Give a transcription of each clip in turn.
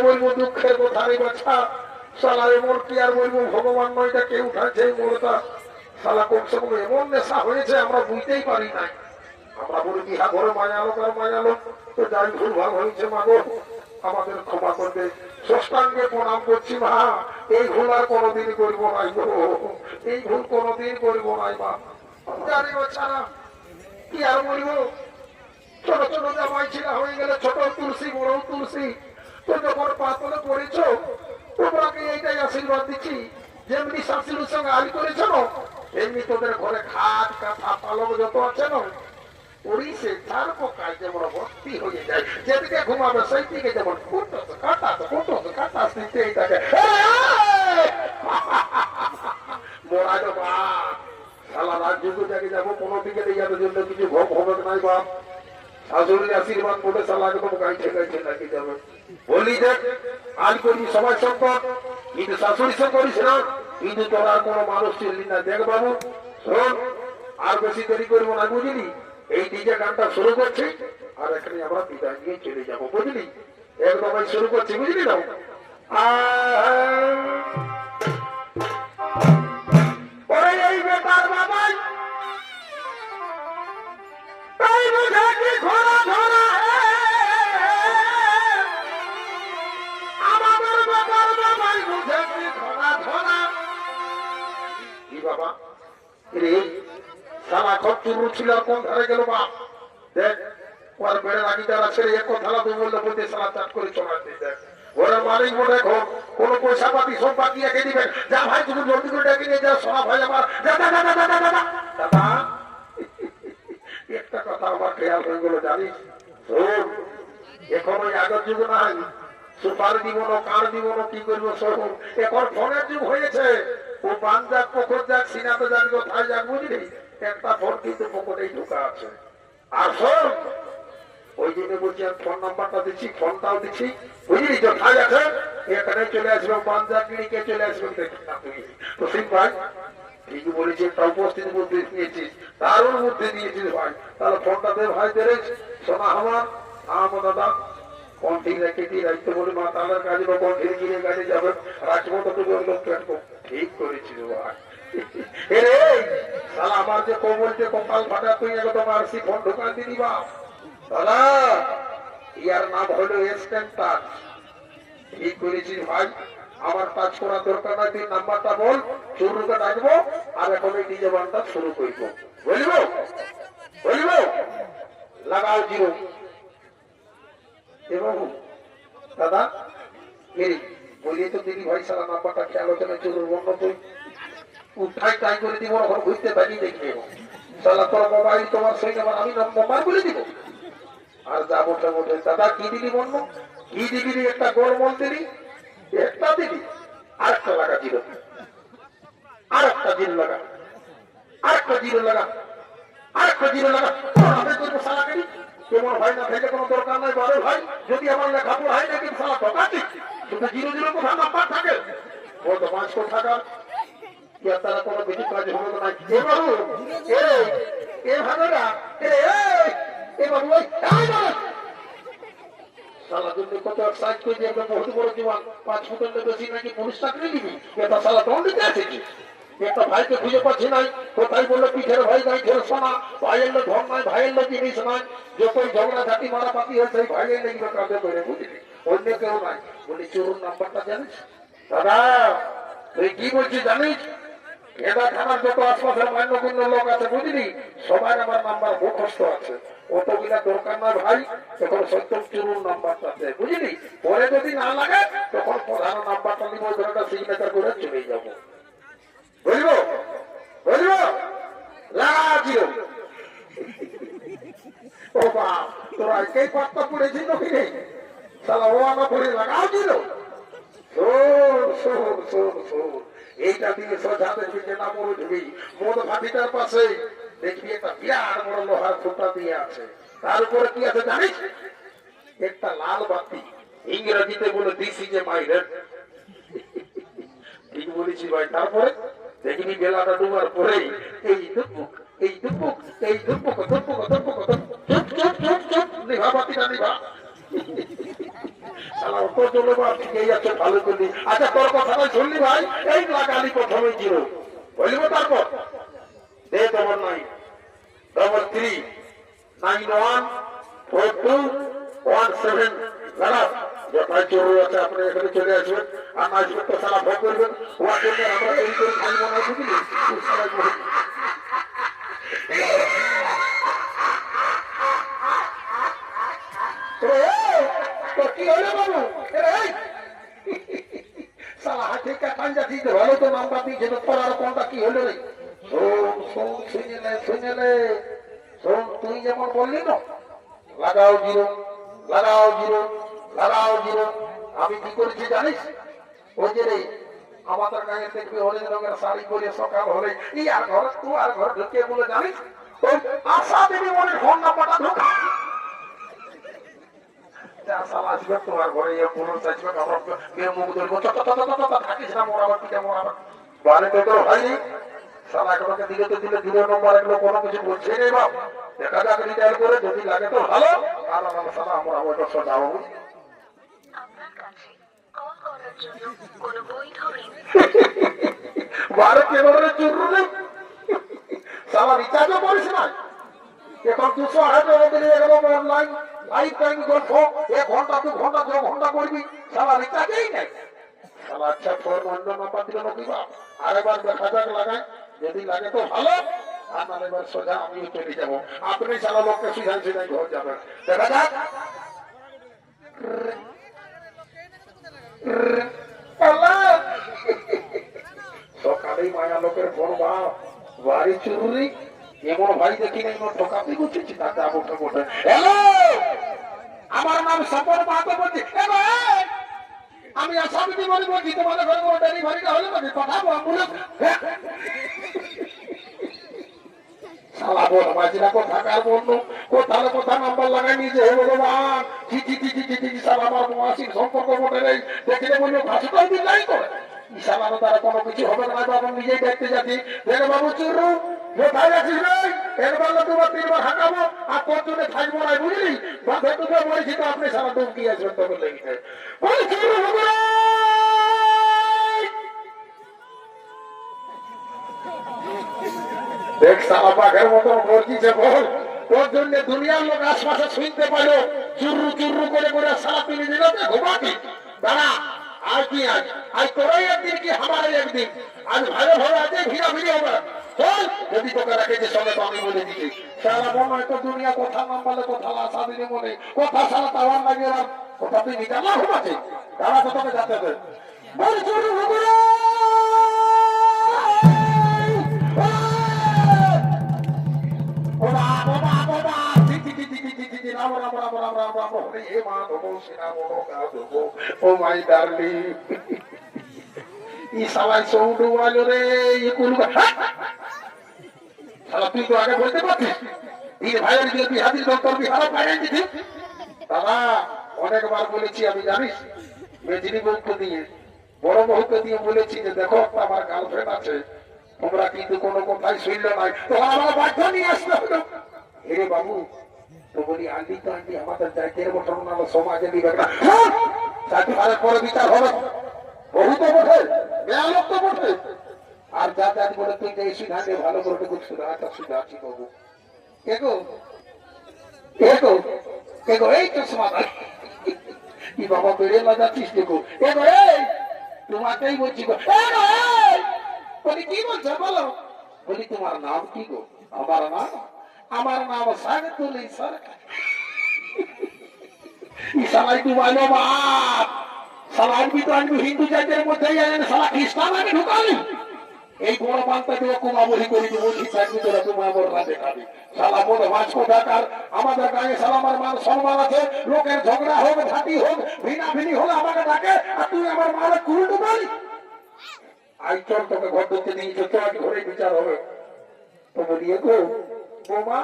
বলবো দুঃখের কথা রে বাছা শালা এমন কি আর বলবো ভগবান নয়টা কে উঠাচ্ছে মোড়টা শালা কমসে কম এমন নেশা হয়েছে আমরা বুঝতেই পারি নাই আমরা বলি বিহা ঘরে মায়ালো আর মায়ালো তো যাই ভুল ভাগ হয়েছে মাগো আমাদের ক্ষমা করবে ষষ্ঠাঙ্গে প্রণাম করছি মা এই ভুল আর কোনোদিন করবো নাই গো এই ভুল কোনোদিন করবো নাই মা জানি বাচ্চারা কি আর বলবো ছোট ছোট জামাই ছিলা হয়ে গেলে ছোট তুলসী বড় তুলসী তো যখন পাতলে পড়েছ তোমরাকে এইটাই আশীর্বাদ দিচ্ছি যেমনি শাশুড়ির সঙ্গে আলি করেছ এমনি তোদের ঘরে খাট কাঁথা পালক যত আছে না পরিষে তার পোকায় যেমন ভর্তি হয়ে যায় যেদিকে ঘুমাবে সেই দিকে যেমন কুটছে কাটাস দিতেই থাকে মোরা তো বাপ সালা রাত যুগ জাগে যাবো কোনো দিকে যাবে জন্য কিছু ভোগ হবে নাই বাপ শাশুড়ির আশীর্বাদ বলে সালা একদম গাইছে গাইছে লাগিয়ে যাবে বলি দেখ আজ করি সবাই সম্পদ কিন্তু শাশুড়ি সে করিস না কিন্তু তোরা কোনো মানুষ চিনলি না দেখ বাবু শোন আর বেশি দেরি করবো না বুঝলি এই ডিজে গানটা শুরু করছি আর এখানে আমরা বিদায় নিয়ে চলে যাবো বুঝলি একদম শুরু করছি বুঝলি না এই বেটার বাবাই তাই বুঝে কি ঘোরা ধরা আমাদের বেটার বাবাই বুঝে কি ঘোরা ধরা কি বাবা রে সালা খুব চুরু ছিল কোন ধারে গেল বাপ দেখ ওর বেড়ে লাগি যারা ছেড়ে এক কথা তুই বললে বলতে সালা চাট করে চলাতে দেখ ওরা মালিক বলে দেখো কোন পয়সা পাতি সব বাকি রেখে দিবেন যা ভাই তুমি জলদি করে ডেকে নিয়ে যা সোনা ভাই আমার দাদা একটা কথা আমার খেয়াল হয়ে গেল জানিস শোন এখন ওই আগের যুগ নাই সুপার দিব না কার দিব না কি করবো শোন এখন ফোনের যুগ হয়েছে ও বান যাক পকর যাক সিনাতে যাক কোথায় যাক বুঝলি একটা ফোন কিন্তু পকেটেই ঢোকা আছে আর শোন ওই জন্য বলছি আমি ফোন নাম্বারটা দিচ্ছি ফোনটাও দিচ্ছি বুঝলি কোথায় আছে এখানে চলে আসবে বাঞ্জা ক্লিনিকে চলে আসবে দেখি না তুমি তো সিং ভাই ঠিকই বলেছি একটা উপস্থিত বুদ্ধি নিয়েছিস দারুণ বুদ্ধি দিয়েছিস ভাই তাহলে ফোনটা দে ভাই দে সোনা আমার দাদা কোন ঠিক রেখে কি রাখতে বলি মা তাদের কাজে বা কোন ঠিক গিয়ে গাড়ি যাবে রাখবো তো তুই লোক ঠিক করেছিস ভাই আমার যে বলছে কপাল ফাটা তুই একদম আর সি ফোন ঢোকান দিদি বা দাদা ইয়ার নাম হলো এসটেন্ট টাচ ঠিক করেছিস ভাই আমার টাচ করার দরকার নাই তুই নাম্বারটা বল শুরুকে ডাকবো আর এখন এই ডিজে বানটা শুরু করবো বলিব লাগাও জিরো এবং দাদা বলিয়ে তো দিদি ভাই সারা নাম্বারটা খেয়াল হচ্ছে না চুরুর বন্ধ তুই উঠাই টাই করে দিব ওখানে বুঝতে পারি দেখবে সালা তোর মোবাইল তোমার সঙ্গে আমি মোবাইল বলে দিব আর যা মোটে মোটে দাদা কি দিবি বন্য কি দিবি একটা গোল মল দিবি একটা দিবি আরেকটা লাগা জিরো আরেকটা জিরো লাগা আরেকটা জিরো লাগা আরেকটা জিরো লাগা করবো সালা করি কেমন ভাই না থেকে কোনো দরকার নাই বড় ভাই যদি আমার লেখাপড়া হয় নাকি সালা ঠকা দিচ্ছি শুধু জিরো জিরো কোথাও নাম্বার থাকে ও তো 500 টাকা তারা কোনো বেশি কাজ হবে না এ বাবু এ ভাবেরা এ বাবু সালা তুমি কত সাইজ করে দিয়ে বহুত বড় জীবন 5 ফুটের বেশি নাকি পুলিশ চাকরি দিবি এটা সালা দণ্ড দিতে আছে একটা ভাইকে খুঁজে পাচ্ছি নাই কোথায় বললো পিঠের ভাই নাই ঢের সোনা ভাইয়ের লোক ধন নাই ভাইয়ের লোক জিনিস নাই যতই ঝগড়া ঝাঁটি মারাপাতি হয় সেই ভাইয়ের লেগে কাজে করে বুঝলি অন্য কেউ নাই বলি চোরুর নাম্বারটা জানিস দাদা তুই কি বলছিস জানিস এটা থানার যত আশপাশের মান্যগণ্য লোক আছে বুঝলি সবাই আমার নাম্বার মুখস্থ আছে অতগুলা দরকার না ভাই তখন সত্যম চুরুর নাম্বারটা আছে বুঝলি পরে যদি না লাগে তখন প্রধান নাম্বারটা নিব ওইটা সিগনেচার করে চলে যাবো বুঝবো লাগিও ও বাপ তোরা একেই পাত্তা পড়েছি নাকি রে সালা ও আমার পড়ে লাগাও দিল এইটা দিয়ে সোজাতে পিঠে না মরে ঢুবি মদ ভাটিটার পাশে দেখবি একটা বিরাট বড় লোহার খুঁটা দিয়ে আছে তার উপরে কি আছে জানিস একটা লাল বাতি ইংরেজিতে বলে this is a my red ঠিক বলেছি ভাই তারপরে দেখবি বেলাটা ডুবার পরেই এই দুপুক নিভা বাতিটা নিভা অত চলে বা ঠিকই আছে ভালো করলি। আচ্ছা তোর কথাটা শুনলি ভাই, এই লাগালি প্রথমে জিরো বলবো, তারপর দে ডবল 933914217 লাগাও। যথায় চোর আছে আপনি এখানে চলে আসবেন, আর না আসবেন তো সারা ভোগ করবেন। ওর জন্য আমরা তৈরি করে খাইব না, বুঝলি? কি হলো বাবু? সালা হাতে কাটান যাচ্ছি ভালো তো নামটা দিয়েছিল, তোর আর কোনটা কি হলো রে? শোন, তুই যেমন বললি না, লাগাও জিরো লাগাও জিরো লাগাও জিরো, আমি কি করেছি জানিস? ওই যে রে আমাদের গায়ে দেখবি হলুদ রঙের শাড়ি পরে সকাল হলে এই আর ঘরে তুই আর ঘরে ঢুকে বলে জানিস ওই আশা দেবী মনে ফোন নাম্বারটা ঢুকা আসবে তোমার ঘরে পুলিশ আসবে, আমরা মুখ ধরবো থাকিস না মোরাবার পিঠে মোরাবার বাড়িতে তো হয়নি। সালা এগুলোকে দিলে তো দিলে দিলে নম্বর এগুলো কোনো কিছু বলছে নেই বাপ। দেখা যাক রিটায়ার করে, যদি লাগে তো ভালো, আর সালা আমরা ওইটা সোজাবো। বারে কেবলের জরুর নেই, সালা রিচার্জও করিস না। এখন 200 টাকা দিলে একদম অনলাইন লাইফ টাইম গল্প 1 ঘন্টা 2 ঘন্টা 2 ঘন্টা করবি, সালা রিচার্জই নেই। সালা আচ্ছা ফোন অন্য নাম্বার দিল নাকি বাপ, আরেকবার দেখা যাক লাগাই, যদি লাগে তো ভালো, আর নাহলে এবার সোজা আমিও চলে যাবো। আপনি সালা লোককে সুঝান সুঝাই ঘর যাবেন, দেখা যাক। সকালেই মায়া লোকের ফোন বাড়ি চুরি, এমন ভাই দেখি না এমন ঠকাতে করছি তাকে আবুটা বটে। হ্যালো, আমার নাম সফর মাহাতো বলছি। আমি আসামি বলছি, তোমাদের ঘরে কোনো ডেলিভারিটা হলে নাকি পাঠাবো অ্যাম্বুলেন্স? সালা বল মাঝিরা কোথাকার বন্ধু, কোথাও কোথা নাম্বার লাগাই নিয়েছে। হে ভগবান, সালা আমার মহাসির সম্পর্ক বটে নেই, দেখলে বললো ভাষাটাই দিল্লাই করে। ইশালার দ্বারা কোনো কিছু হবে না, বাবু নিজেই দেখতে যাচ্ছি। দেখে বাবু চুরু কোথায় যাচ্ছিস ভাই? একবার না 2বার 3বার হাঁকাবো, আর তোর জন্য থাকবো না, বুঝলি? বাঁধে তোকে বলেছি তো আপনি সারা ডুবকি আসবেন তবে লেগেছে। দেখ সালা বাঘের মতন গর্জিছে বল, তোর জন্য দুনিয়ার লোক আশপাশে শুনতে পারো চুরু চুরু করে করে সারা তুমি দিনকে ঘুমাবি। দাঁড়া, আর কি আজ আজ তোরাই একদিন কি আমারই একদিন, আজ ভালো ভালো আছে ভিড়া ভিড়ি হবে। চল, যদি তোকে রেখেছে সঙ্গে তো আমি বলে দিচ্ছি। সারা মনে হয় তো দুনিয়া কথা নাম বলে কথা আশা দিলে মনে কথা সারা তাওয়ার লাগে না, কথা তুই নিতে না ঘুমাচ্ছে। দাঁড়া তো তোকে যাতে হবে বল চুরু ঘুমরে। তুই তো আগে বলতে পারছিস দাদা, অনেকবার বলেছি আমি, জানিস মেজরি বউকে দিয়ে বড় বউকে দিয়ে বলেছি যে দেখো আমার গার্লফ্রেন্ড আছে, তোমরা কিন্তু কোনো কথাই শুনল নাই, তোমার আমার বাধ্য নিয়ে আসতে হলো। হেরে বাবু তো বলি আন্টি তো আন্টি আমাদের জাতীয় গঠন নাম সমাজে দিবে না, চাকরি পরে বিচার হবে। বহু তো বটে, মেয়া লোক তো বটে, আর যা যা বলে তুই যে সিদ্ধান্তে ভালো করে সুধাটা সুধাচ্ছি বাবু। এগো এগো এগো এই তো সমাধান কি বাবা বেড়ে লাগাচ্ছিস দেখো। এগো এই তোমাকেই বলছি গো। বলি কি বলছো বলো? বলি তোমার নাম কি গো? আমার নাম সাগতুল সরকার। সালাই ডুবাইলো বাপ, সালাই তো আমি হিন্দু জাতির মধ্যে জানেন, সালা খ্রিস্টান আমি ঢুকালি। এই বড় পান্তাকে কুমাবলি করি বলছি চাকরি তোরা তোমার বড়রা দেখাবি। সালা বড় মাছ কোথাকার, আমাদের গায়ে সালা আমার মান সম্মান আছে, লোকের ঝগড়া হোক ঝাঁটি হোক ভিনা ভিনি হলে আমাকে ডাকে, আর তুই আমার মালে কুল ডুবালি। আই চল তোকে ঘর ঢুকতে দিয়েছে, তোমাকে ঘরে বিচার হবে। তো বলি গো বৌমা,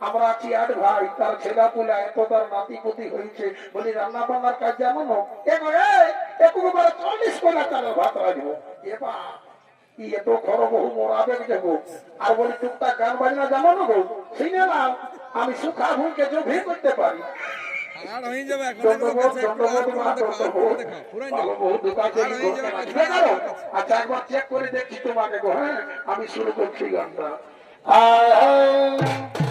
আমরা আছি 8 ভাই, তার ছেলা পুলা এত তার নাতি পুতি হয়েছে, বলি রান্না বান্নার কাজ জানো না? একবার 40 কোলা চালের ভাত রাখবো। এবা এত খর বহু মরাবে যাবো। আর বলি টুকটাক গান বাজনা জানো না গো? শুনে না আমি সুখা ভুলকে জভি করতে পারি। আর হয়ে যাবে এখন দণ্ডবোধ, দণ্ডবোধ মা, দণ্ডবোধ। ভালো বহুত দোকান থেকে করতে লাগবে। দেখো, আচ্ছা একবার চেক করে দেখছি তোমাকে গো, হ্যাঁ আমি শুরু করছি গানটা। আয়, আয়।